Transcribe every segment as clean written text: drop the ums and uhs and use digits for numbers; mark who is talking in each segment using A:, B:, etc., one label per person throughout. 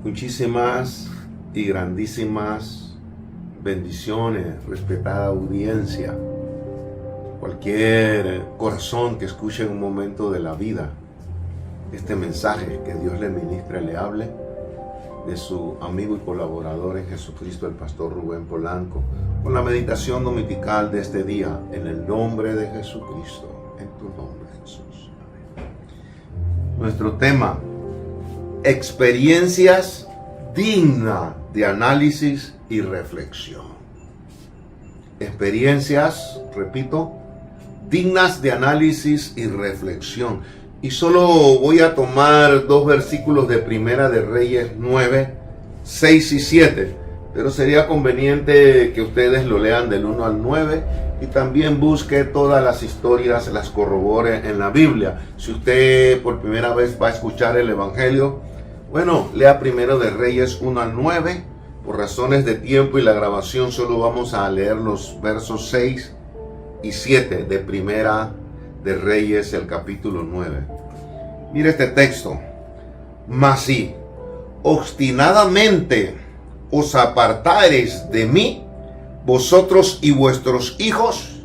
A: Muchísimas y grandísimas bendiciones, respetada audiencia, cualquier corazón que escuche en un momento de la vida este mensaje, que Dios le ministre, le hable de su amigo y colaborador en Jesucristo, el pastor Rubén Polanco, con la meditación dominical de este día, en el nombre de Jesucristo, en tu nombre, Jesús. Amén. Nuestro tema: experiencias dignas de análisis y reflexión. Experiencias, repito, dignas de análisis y reflexión. Y solo voy a tomar dos versículos de Primera de Reyes 9, 6 y 7. Pero sería conveniente que ustedes lo lean del 1 al 9 y también busque todas las historias, las corrobore en la Biblia. Si usted por primera vez va a escuchar el Evangelio, bueno, lea Primero de Reyes 1 al 9. Por razones de tiempo y la grabación solo vamos a leer los versos 6 y 7 de Primera de Reyes, el capítulo 9. Mire este texto: mas si obstinadamente os apartareis de mí, vosotros y vuestros hijos,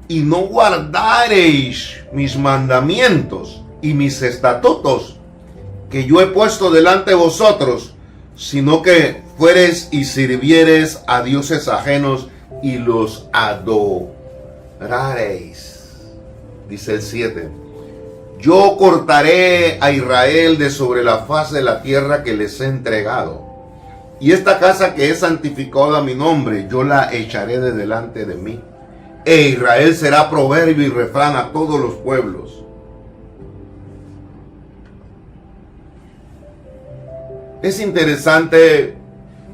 A: y no guardareis mis mandamientos y mis estatutos que yo he puesto delante de vosotros, sino que fuereis y sirviereis a dioses ajenos y los adorareis. Dice el 7: yo cortaré a Israel de sobre la faz de la tierra que les he entregado, y esta casa que es santificada a mi nombre, yo la echaré de delante de mí, e Israel será proverbio y refrán a todos los pueblos. Es interesante,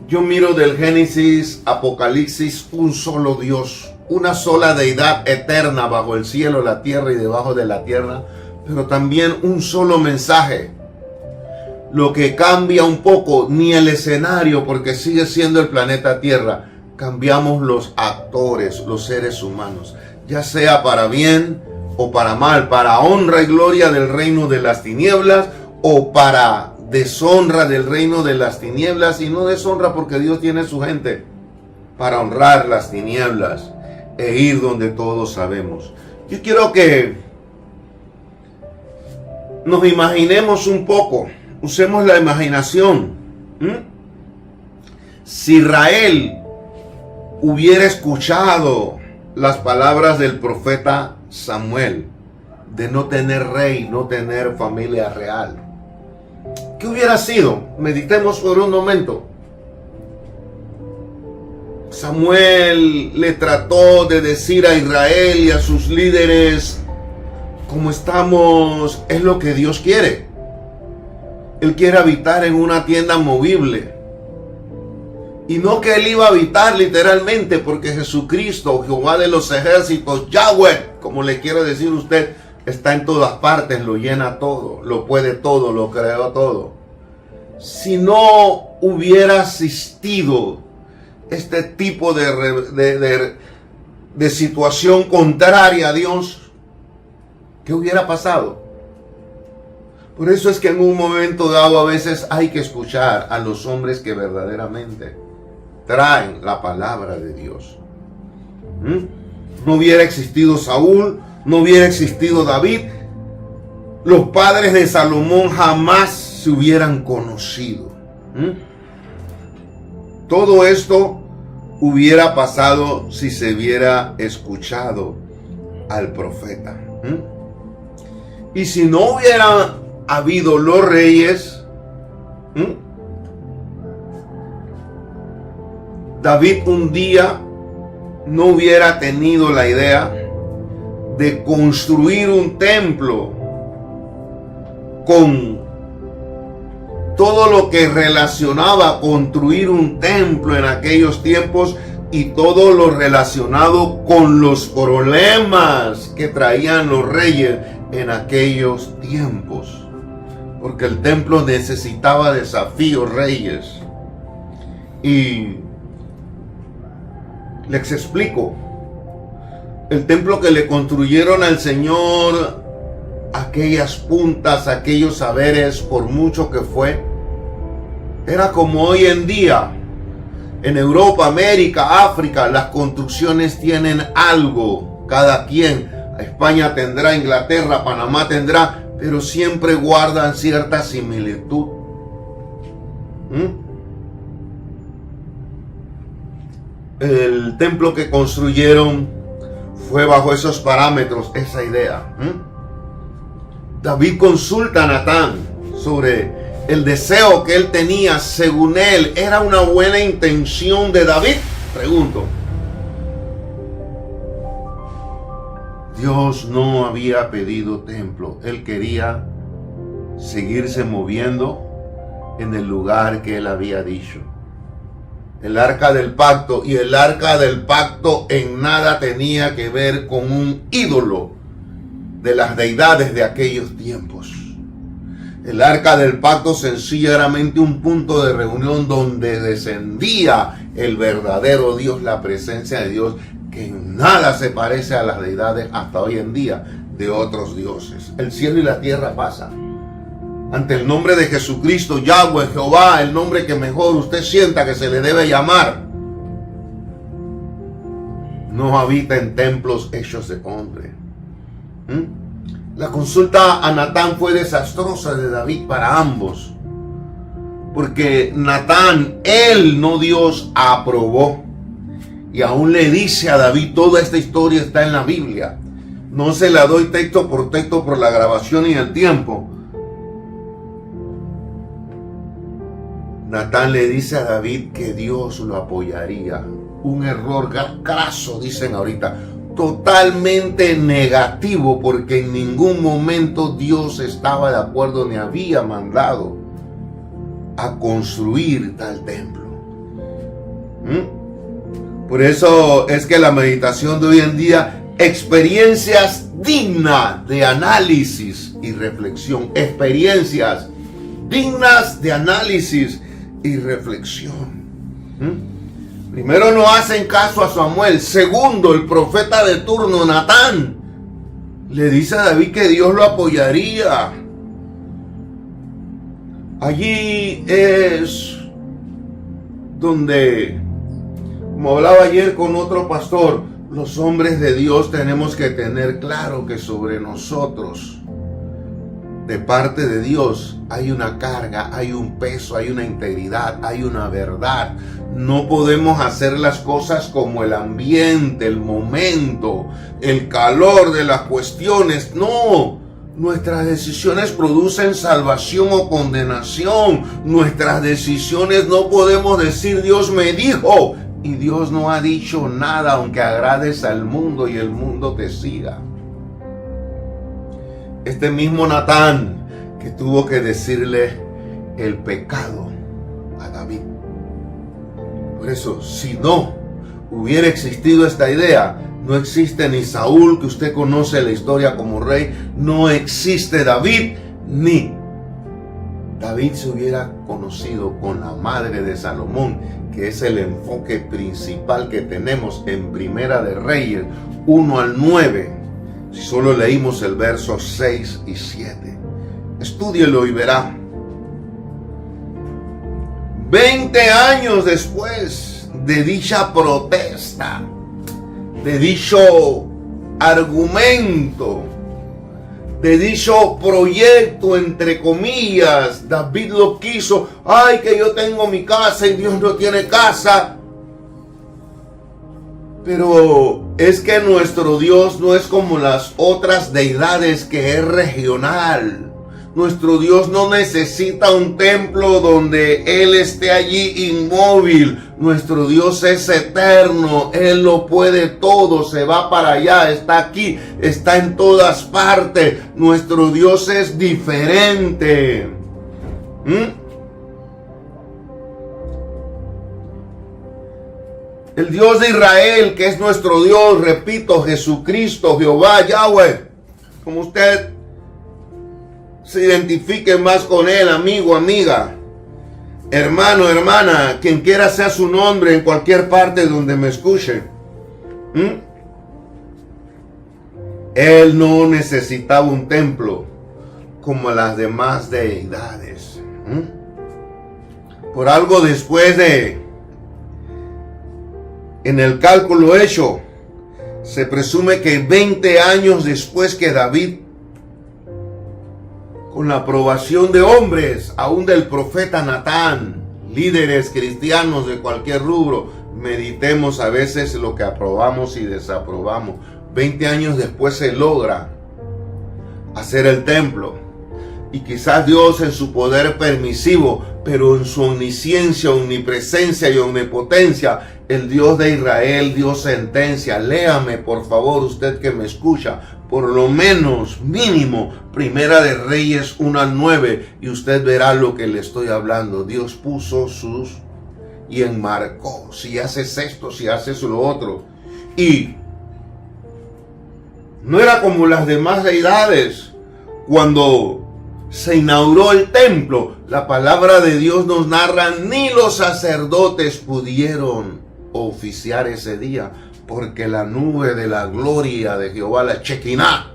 A: yo miro del Génesis, Apocalipsis, un solo Dios, una sola deidad eterna bajo el cielo, la tierra y debajo de la tierra, pero también un solo mensaje. Lo que cambia un poco, ni el escenario, porque sigue siendo el planeta Tierra, cambiamos los actores, los seres humanos, ya sea para bien o para mal, para honra y gloria del reino de las tinieblas o para deshonra del reino de las tinieblas, y no deshonra porque Dios tiene su gente para honrar las tinieblas e ir donde todos sabemos. Yo quiero que nos imaginemos un poco, usemos la imaginación. Si Israel hubiera escuchado las palabras del profeta Samuel de no tener rey, no tener familia real, ¿qué hubiera sido? Meditemos por un momento. Samuel le trató de decir a Israel y a sus líderes: como estamos, es lo que Dios quiere. Él quiere habitar en una tienda movible. Y no que Él iba a habitar literalmente, porque Jesucristo, Jehová de los ejércitos, Yahweh, como le quiero decir a usted, está en todas partes, lo llena todo, lo puede todo, lo creó todo. Si no hubiera existido este tipo de situación contraria a Dios, ¿qué hubiera pasado? Por eso es que en un momento dado a veces hay que escuchar a los hombres que verdaderamente traen la palabra de Dios. No hubiera existido Saúl, no hubiera existido David, los padres de Salomón jamás se hubieran conocido. Todo esto hubiera pasado si se hubiera escuchado al profeta. Y si no hubiera habido los reyes, David un día no hubiera tenido la idea de construir un templo con todo lo que relacionaba construir un templo en aquellos tiempos y todo lo relacionado con los problemas que traían los reyes en aquellos tiempos. Porque el templo necesitaba desafíos, reyes. Y les explico. El templo que le construyeron al Señor, aquellas puntas, aquellos saberes, por mucho que fue, Era como hoy en día. En Europa, América, África, las construcciones tienen algo. Cada quien. España tendrá, Inglaterra, Panamá tendrá, pero siempre guardan cierta similitud. El templo que construyeron fue bajo esos parámetros, esa idea. David consulta a Natán sobre el deseo que él tenía. Según él, ¿era una buena intención de David? Pregunto. Dios no había pedido templo. Él quería seguirse moviendo en el lugar que él había dicho. El arca del pacto, y el arca del pacto en nada tenía que ver con un ídolo de las deidades de aquellos tiempos. El arca del pacto sencillamente un punto de reunión donde descendía el verdadero Dios, la presencia de Dios, que en nada se parece a las deidades hasta hoy en día de otros dioses. El cielo y la tierra pasan. Ante el nombre de Jesucristo, Yahweh, Jehová, el nombre que mejor usted sienta que se le debe llamar, no habita en templos hechos de hombre. La consulta a Natán fue desastrosa de David para ambos, porque Natán, él, no Dios, aprobó. Y aún le dice a David, toda esta historia está en la Biblia. No se la doy texto por la grabación y el tiempo. Natán le dice a David que Dios lo apoyaría. Un error craso, dicen ahorita. Totalmente negativo, porque en ningún momento Dios estaba de acuerdo ni había mandado a construir tal templo. Por eso es que la meditación de hoy en día, experiencias dignas de análisis y reflexión. Experiencias dignas de análisis y reflexión. Primero, no hacen caso a Samuel. Segundo, el profeta de turno, Natán, le dice a David que Dios lo apoyaría. Allí es donde, como hablaba ayer con otro pastor, los hombres de Dios tenemos que tener claro que sobre nosotros, de parte de Dios, hay una carga, hay un peso, hay una integridad, hay una verdad. No podemos hacer las cosas como el ambiente, el momento, el calor de las cuestiones. No, nuestras decisiones producen salvación o condenación. Nuestras decisiones no podemos decir Dios me dijo y Dios no ha dicho nada, aunque agrades al mundo y el mundo te siga. Este mismo Natán que tuvo que decirle el pecado a David. Por eso, si no hubiera existido esta idea, no existe ni Saúl, que usted conoce la historia como rey, no existe David, ni David se hubiera conocido con la madre de Salomón, que es el enfoque principal que tenemos en Primera de Reyes 1 al 9. Si solo leímos el verso 6 y 7. Estúdielo y verá. 20 años después de dicha protesta, de dicho argumento, de dicho proyecto, entre comillas, David lo quiso. Ay, que yo tengo mi casa y Dios no tiene casa. Pero es que nuestro Dios no es como las otras deidades, que es regional. Nuestro Dios no necesita un templo donde Él esté allí inmóvil. Nuestro Dios es eterno. Él lo puede todo. Se va para allá, está aquí, está en todas partes. Nuestro Dios es diferente. El Dios de Israel, que es nuestro Dios, repito, Jesucristo, Jehová, Yahweh, como usted se identifique más con Él, amigo, amiga, hermano, hermana, quien quiera sea su nombre en cualquier parte donde me escuche. Él no necesitaba un templo como las demás deidades. Por algo después en el cálculo hecho, se presume que 20 años después que David, con la aprobación de hombres, aún del profeta Natán, líderes cristianos de cualquier rubro, meditemos a veces lo que aprobamos y desaprobamos. 20 años después se logra hacer el templo. Y quizás Dios en su poder permisivo, pero en su omnisciencia, omnipresencia y omnipotencia, el Dios de Israel dio sentencia. Léame, por favor, usted que me escucha, por lo menos, mínimo, Primera de Reyes 1:9, y usted verá lo que le estoy hablando. Dios puso sus y enmarcó. Si haces esto, si haces lo otro. Y no era como las demás deidades. Cuando se inauguró el templo, la palabra de Dios nos narra, ni los sacerdotes pudieron oficiar ese día, porque la nube de la gloria de Jehová, la Shekinah,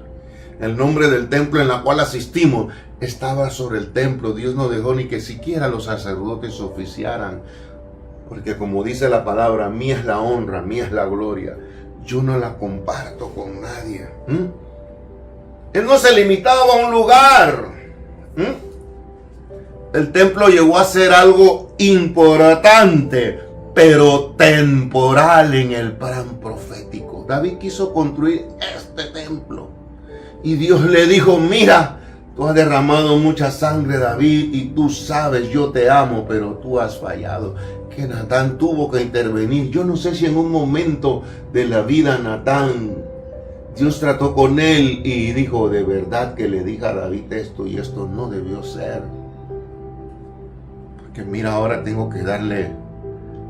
A: el nombre del templo en la cual asistimos, estaba sobre el templo. Dios no dejó ni que siquiera los sacerdotes oficiaran, porque como dice la palabra, mía es la honra, mía es la gloria, yo no la comparto con nadie. Él no se limitaba a un lugar. El templo llegó a ser algo importante, pero temporal en el plan profético. David quiso construir este templo y Dios le dijo, mira, tú has derramado mucha sangre, David, y tú sabes, yo te amo, pero tú has fallado. Que Natán tuvo que intervenir. Yo no sé si en un momento de la vida Natán, Dios trató con él y dijo, de verdad que le dije a David esto y esto no debió ser. Porque mira, ahora tengo que darle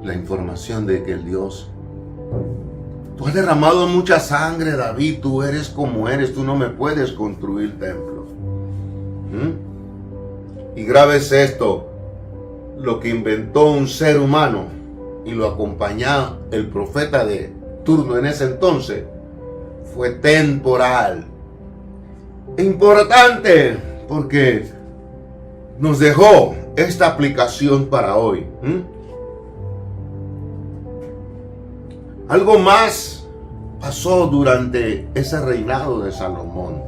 A: la información de que el Dios, tú has derramado mucha sangre, David, tú eres como eres, tú no me puedes construir templo. Y grave es esto, lo que inventó un ser humano y lo acompañaba el profeta de turno en ese entonces, fue temporal. Importante porque nos dejó esta aplicación para hoy. Algo más pasó durante ese reinado de Salomón.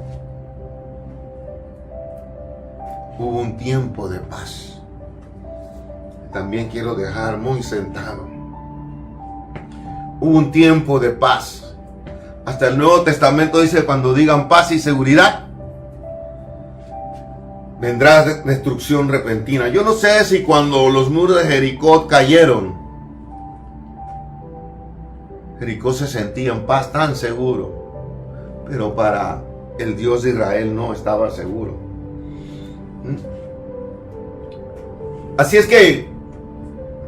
A: Hubo un tiempo de paz. También quiero dejar muy sentado. Hubo un tiempo de paz. Hasta el Nuevo Testamento dice, cuando digan paz y seguridad, vendrá destrucción repentina. Yo no sé si cuando los muros de Jericó cayeron, Jericó se sentía en paz, tan seguro, pero para el Dios de Israel no estaba seguro. Así es que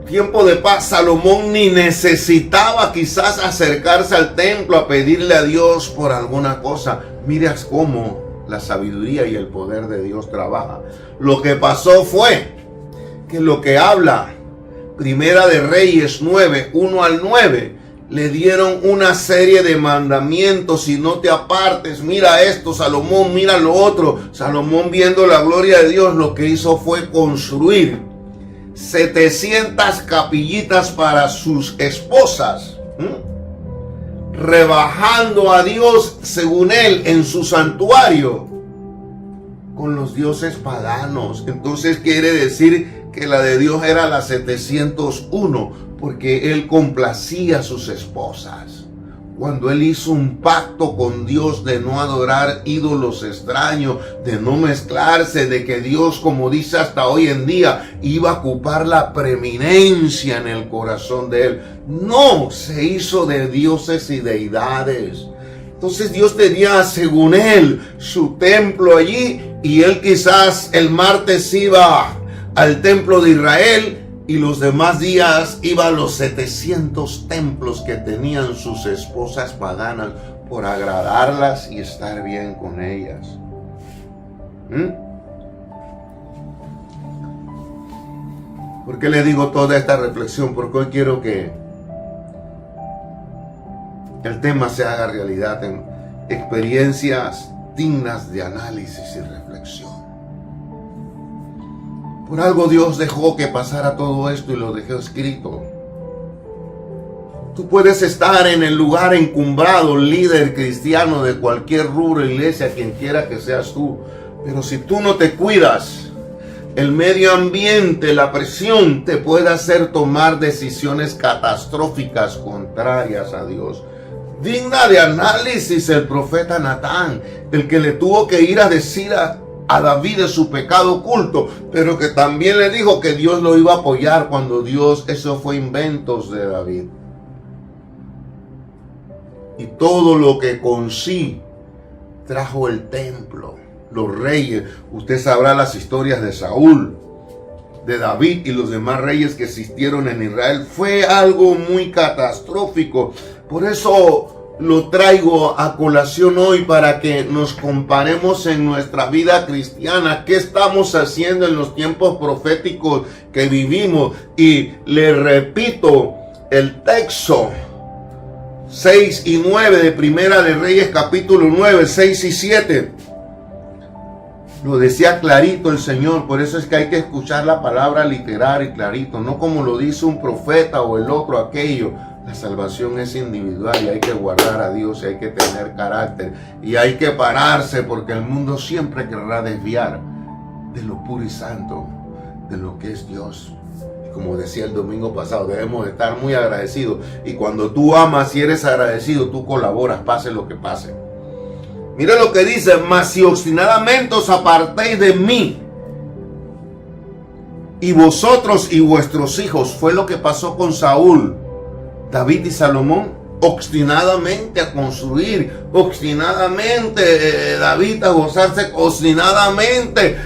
A: tiempo de paz, Salomón ni necesitaba quizás acercarse al templo a pedirle a Dios por alguna cosa. Mira cómo la sabiduría y el poder de Dios trabaja. Lo que pasó fue que lo que habla Primera de Reyes 9, 1-9, le dieron una serie de mandamientos: y no te apartes, mira esto, Salomón, mira lo otro. Salomón, viendo la gloria de Dios, lo que hizo fue construir 700 capillitas para sus esposas, rebajando a Dios, según él, en su santuario con los dioses paganos. Entonces quiere decir que la de Dios era la 701, porque él complacía a sus esposas. Cuando él hizo un pacto con Dios de no adorar ídolos extraños, de no mezclarse, de que Dios, como dice hasta hoy en día, iba a ocupar la preeminencia en el corazón de él. No, se hizo de dioses y deidades. Entonces Dios tenía, según él, su templo allí, y él quizás el martes iba al templo de Israel, y los demás días iba a los 700 templos que tenían sus esposas paganas, por agradarlas y estar bien con ellas. ¿Por qué le digo toda esta reflexión? Porque hoy quiero que el tema se haga realidad en experiencias dignas de análisis y reflexión. Por algo Dios dejó que pasara todo esto y lo dejó escrito. Tú puedes estar en el lugar encumbrado, líder cristiano de cualquier rubro, iglesia, quien quiera que seas tú. Pero si tú no te cuidas, el medio ambiente, la presión te puede hacer tomar decisiones catastróficas contrarias a Dios. Digna de análisis el profeta Natán, el que le tuvo que ir a decir a David de su pecado oculto, pero que también le dijo que Dios lo iba a apoyar cuando Dios, eso fue inventos de David. Y todo lo que con sí trajo el templo, los reyes. Usted sabrá las historias de Saúl, de David y los demás reyes que existieron en Israel. Fue algo muy catastrófico. Por eso lo traigo a colación hoy, para que nos comparemos en nuestra vida cristiana. ¿Qué estamos haciendo en los tiempos proféticos que vivimos? Y le repito el texto 6 y 9 de Primera de Reyes, capítulo 9, 6 y 7. Lo decía clarito el Señor. Por eso es que hay que escuchar la palabra literal y clarito, no como lo dice un profeta o el otro aquello. La salvación es individual y hay que guardar a Dios y hay que tener carácter y hay que pararse, porque el mundo siempre querrá desviar de lo puro y santo, de lo que es Dios. Como decía el domingo pasado, debemos estar muy agradecidos. Y cuando tú amas y eres agradecido, tú colaboras, pase lo que pase. Mira lo que dice: mas si obstinadamente os apartéis de mí, y vosotros y vuestros hijos, fue lo que pasó con Saúl, David y Salomón, obstinadamente a construir, obstinadamente David a gozarse, obstinadamente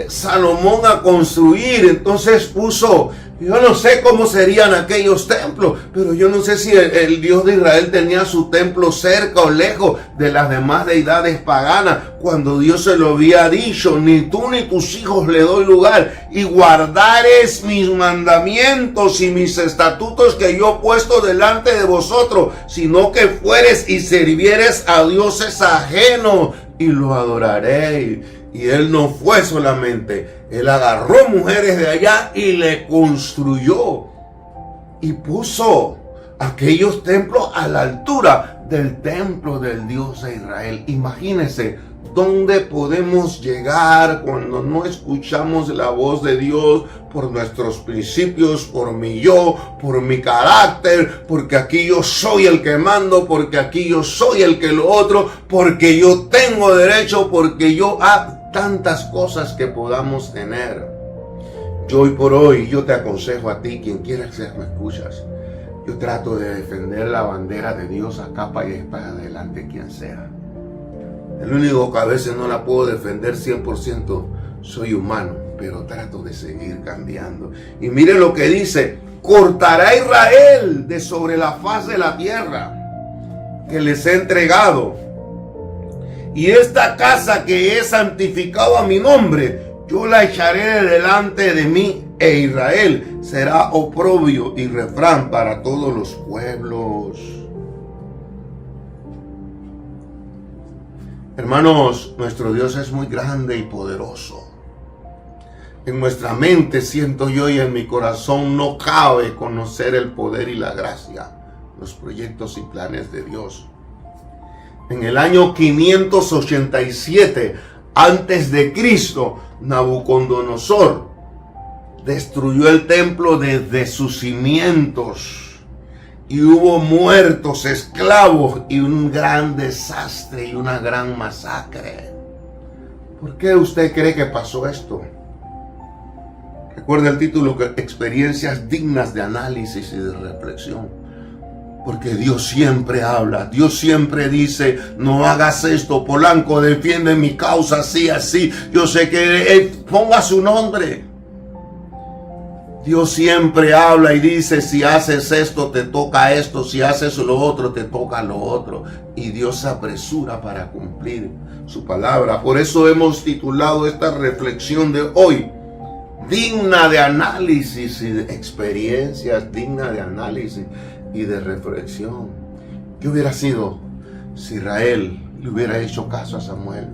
A: Salomón a construir. Entonces puso, yo no sé cómo serían aquellos templos, pero yo no sé si el Dios de Israel tenía su templo cerca o lejos de las demás deidades paganas, cuando Dios se lo había dicho: ni tú ni tus hijos le doy lugar, y guardares mis mandamientos y mis estatutos que yo he puesto delante de vosotros, sino que fueres y sirvieres a dioses ajenos y lo adoraréis. Y él no fue solamente, él agarró mujeres de allá y le construyó y puso aquellos templos a la altura del templo del Dios de Israel. Imagínense dónde podemos llegar cuando no escuchamos la voz de Dios por nuestros principios, por mi yo, por mi carácter, porque aquí yo soy el que mando, porque aquí yo soy el que lo otro, porque yo tengo derecho, porque yo tantas cosas que podamos tener. Yo hoy por hoy, yo te aconsejo a ti, quien quiera que me escuchas, yo trato de defender la bandera de Dios a capa y espada delante de quien sea. El único que a veces no la puedo defender 100%, soy humano, pero trato de seguir cambiando. Y mire lo que dice: cortará Israel de sobre la faz de la tierra que les he entregado. Y esta casa que he santificado a mi nombre, yo la echaré de delante de mí, e Israel será oprobio y refrán para todos los pueblos. Hermanos, nuestro Dios es muy grande y poderoso. En nuestra mente, siento yo, y en mi corazón no cabe conocer el poder y la gracia, los proyectos y planes de Dios. En el año 587 antes de Cristo, Nabucodonosor destruyó el templo desde sus cimientos y hubo muertos, esclavos y un gran desastre y una gran masacre. ¿Por qué usted cree que pasó esto? Recuerda el título, que experiencias dignas de análisis y de reflexión. Porque Dios siempre habla, Dios siempre dice: no hagas esto, Polanco, defiende mi causa, así, así. Yo sé que ponga su nombre. Dios siempre habla y dice: si haces esto, te toca esto, si haces lo otro, te toca lo otro. Y Dios se apresura para cumplir su palabra. Por eso hemos titulado esta reflexión de hoy: digna de análisis y de experiencias, digna de análisis y de reflexión. ¿Qué hubiera sido si Israel le hubiera hecho caso a Samuel?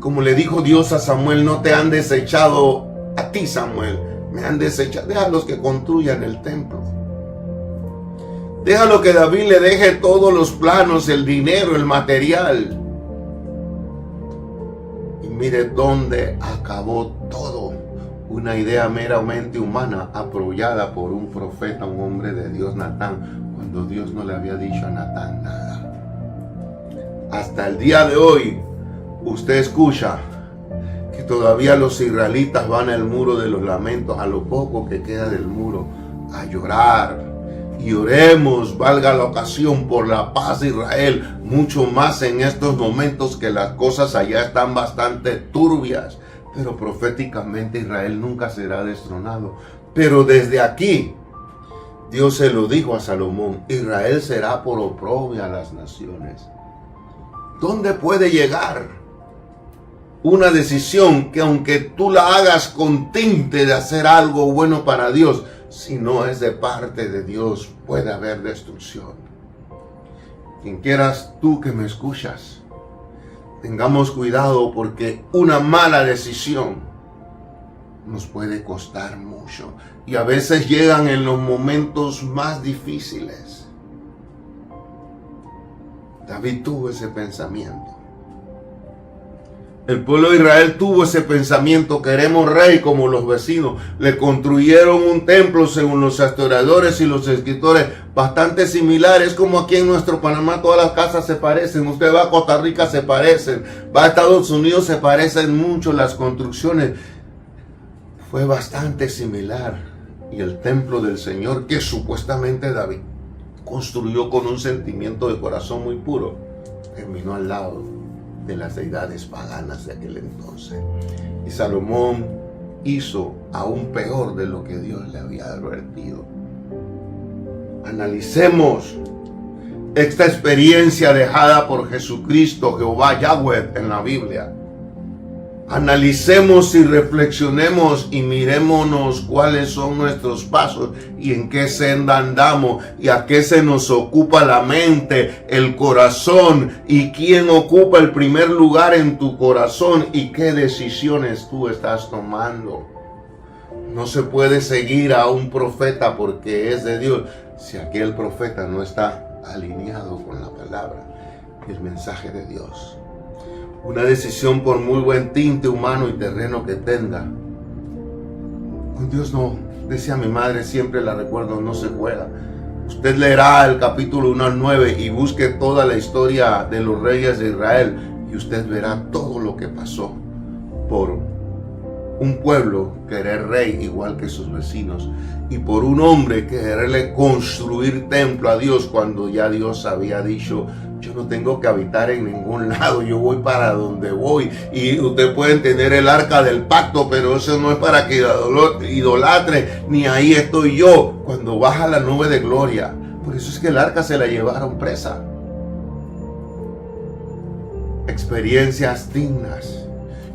A: Como le dijo Dios a Samuel: no te han desechado A ti, Samuel, me han desechado. Déjalos que construyan el templo. Déjalo que David le deje todos los planos, el dinero, el material. Y mire dónde acabó todo. Una idea meramente humana apoyada por un profeta, un hombre de Dios, Natán, cuando Dios no le había dicho a Natán nada. Hasta el día de hoy, usted escucha que todavía los israelitas van al muro de los lamentos, a lo poco que queda del muro, a llorar. Y oremos, valga la ocasión, por la paz de Israel, mucho más en estos momentos que las cosas allá están bastante turbias. Pero proféticamente Israel nunca será destronado. Pero desde aquí, Dios se lo dijo a Salomón: Israel será por oprobio a las naciones. ¿Dónde puede llegar una decisión que, aunque tú la hagas con tinte de hacer algo bueno para Dios, si no es de parte de Dios, puede haber destrucción? Quien quieras tú que me escuchas, tengamos cuidado, porque una mala decisión nos puede costar mucho. Y a veces llegan en los momentos más difíciles. David tuvo ese pensamiento. El pueblo de Israel tuvo ese pensamiento: queremos rey como los vecinos. Le construyeron un templo, según los historiadores y los escritores, bastante similares, como aquí en nuestro Panamá todas las casas se parecen. Usted va a Costa Rica, se parecen. Va a Estados Unidos, se parecen mucho las construcciones. Fue bastante similar. Y el templo del Señor, que supuestamente David construyó con un sentimiento de corazón muy puro, terminó al lado de las deidades paganas de aquel entonces. Y Salomón hizo aún peor de lo que Dios le había advertido. Analicemos esta experiencia dejada por Jesucristo, Jehová Yahweh, en la Biblia. Analicemos y reflexionemos y mirémonos cuáles son nuestros pasos y en qué senda andamos y a qué se nos ocupa la mente, el corazón, y quién ocupa el primer lugar en tu corazón y qué decisiones tú estás tomando. No se puede seguir a un profeta porque es de Dios si aquel profeta no está alineado con la palabra y el mensaje de Dios. Una decisión, por muy buen tinte humano y terreno que tenga, con Dios no. Decía mi madre, siempre la recuerdo, no se juega. Usted leerá el capítulo 1 al 9 y busque toda la historia de los reyes de Israel y usted verá todo lo que pasó por un pueblo querer rey igual que sus vecinos, y por un hombre quererle construir templo a Dios cuando ya Dios había dicho: yo no tengo que habitar en ningún lado, yo voy para donde voy. Y usted puede tener el arca del pacto, pero eso no es para que idolatre, ni ahí estoy yo. Cuando baja la nube de gloria, por eso es que el arca se la llevaron presa. Experiencias dignas.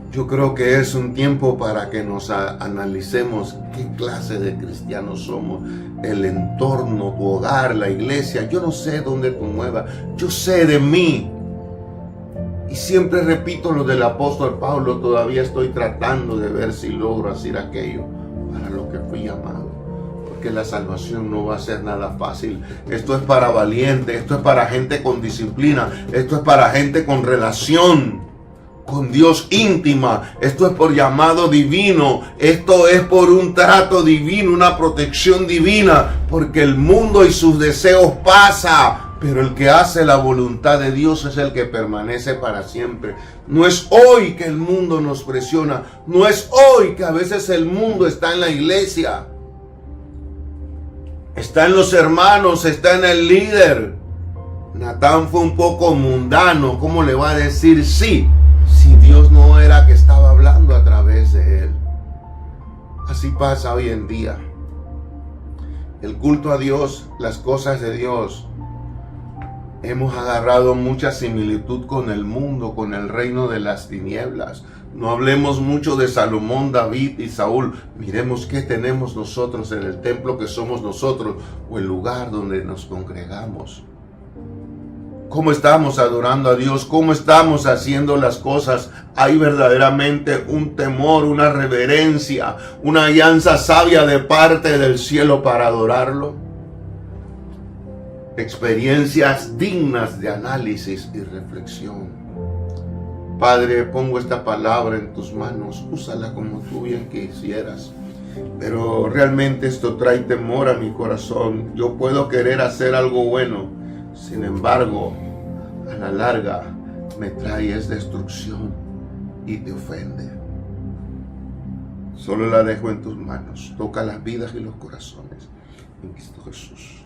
A: Yo creo que es un tiempo para que nos analicemos qué clase de cristianos somos. El entorno, tu hogar, la iglesia. Yo no sé dónde te muevas. Yo sé de mí. Y siempre repito lo del apóstol Pablo. Todavía estoy tratando de ver si logro hacer aquello para lo que fui llamado. Porque la salvación no va a ser nada fácil. Esto es para valientes. Esto es para gente con disciplina. Esto es para gente con relación con Dios íntima. Esto es por llamado divino. Esto es por un trato divino, una protección divina, porque el mundo y sus deseos pasa, pero el que hace la voluntad de Dios es el que permanece para siempre. No es hoy que el mundo nos presiona. No es hoy que a veces el mundo está en la iglesia, está en los hermanos, está en el líder. Natán fue un poco mundano. ¿Cómo le va a decir sí si Dios no era que estaba hablando a través de él? Así pasa hoy en día. El culto a Dios, las cosas de Dios, hemos agarrado mucha similitud con el mundo, con el reino de las tinieblas. No hablemos mucho de Salomón, David y Saúl. Miremos qué tenemos nosotros en el templo que somos nosotros, o el lugar donde nos congregamos. cómo estamos adorando a Dios, cómo estamos haciendo las cosas. Hay verdaderamente un temor, una reverencia, una alianza sabia de parte del cielo para adorarlo. Experiencias dignas de análisis y reflexión. Padre, pongo esta palabra en tus manos, úsala como tú bien quisieras. Pero realmente esto trae temor a mi corazón. Yo puedo querer hacer algo bueno, sin embargo, a la larga me trae destrucción y te ofende. Solo la dejo en tus manos. Toca las vidas y los corazones. En Cristo Jesús.